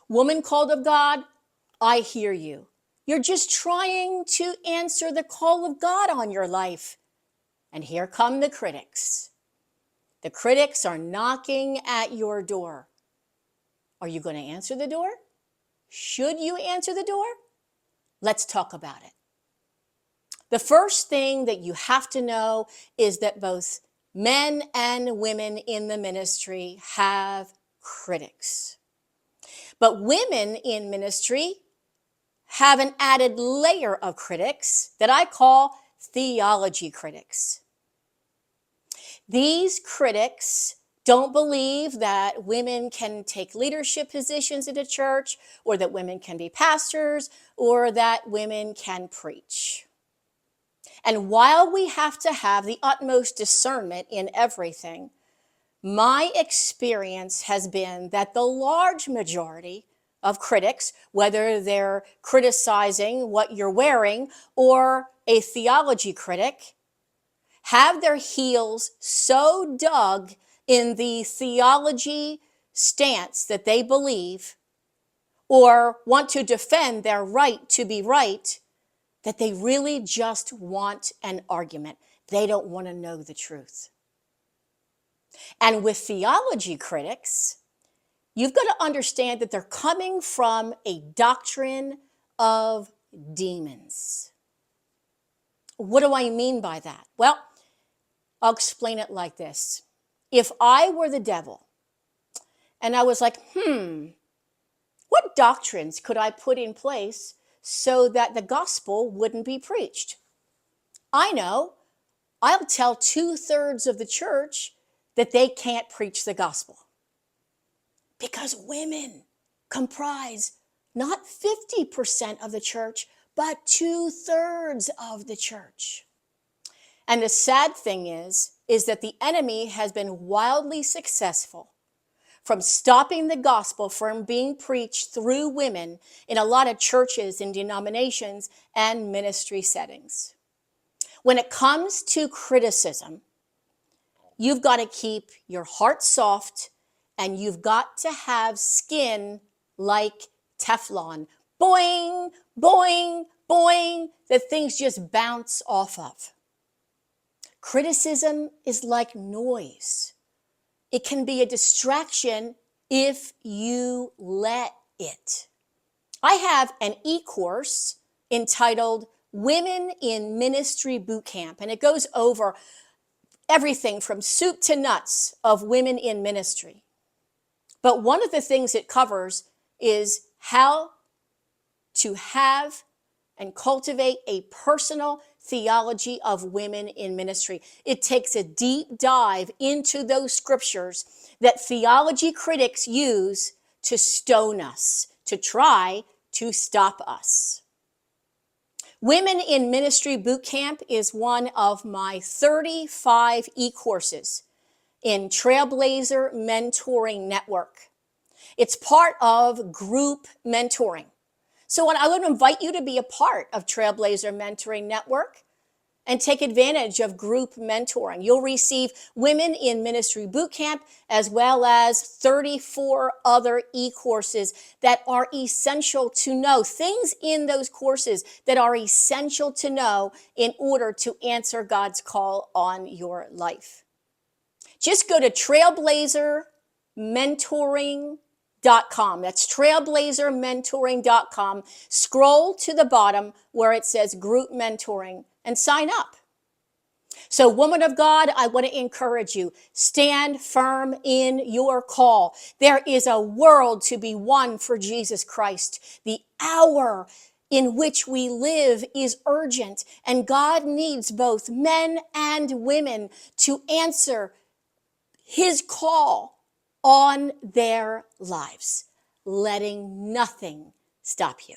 Woman called of God, I hear you. You're just trying to answer the call of God on your life. And here come the critics. The critics are knocking at your door. Are you going to answer the door? Should you answer the door? Let's talk about it. The first thing that you have to know is that both men and women in the ministry have critics. But women in ministry have an added layer of critics that I call theology critics. These critics don't believe that women can take leadership positions in the church, or that women can be pastors, or that women can preach. And while we have to have the utmost discernment in everything, my experience has been that the large majority of critics, whether they're criticizing what you're wearing or a theology critic, have their heels so dug in the theology stance that they believe, or want to defend their right to be right, that they really just want an argument. They don't want to know the truth. And with theology critics, you've got to understand that they're coming from a doctrine of demons. What do I mean by that? Well, I'll explain it like this. If I were the devil and I was like, what doctrines could I put in place so that the gospel wouldn't be preached? I know. I'll tell 2/3 of the church that they can't preach the gospel. Because women comprise not 50% of the church, but 2/3 of the church. And the sad thing is that the enemy has been wildly successful from stopping the gospel from being preached through women in a lot of churches and denominations and ministry settings. When it comes to criticism, you've got to keep your heart soft, and you've got to have skin like Teflon. Boing, boing, boing, that things just bounce off of. Criticism is like noise. It can be a distraction if you let it. I have an e-course entitled Women in Ministry Bootcamp, and it goes over everything from soup to nuts of women in ministry. But one of the things it covers is how to have and cultivate a personal theology of women in ministry. It takes a deep dive into those scriptures that theology critics use to stone us, to try to stop us. Women in Ministry Bootcamp is one of my 35 e-courses in Trailblazer Mentoring Network. It's part of group mentoring. So I would invite you to be a part of Trailblazer Mentoring Network and take advantage of group mentoring. You'll receive Women in Ministry Bootcamp as well as 34 other e-courses that are essential to know. Things in those courses that are essential to know in order to answer God's call on your life. Just go to trailblazermentoring.com. That's trailblazermentoring.com. Scroll to the bottom where it says group mentoring and sign up. So, woman of God, I want to encourage you, stand firm in your call. There is a world to be won for Jesus Christ. The hour in which we live is urgent, and God needs both men and women to answer his call on their lives, letting nothing stop you.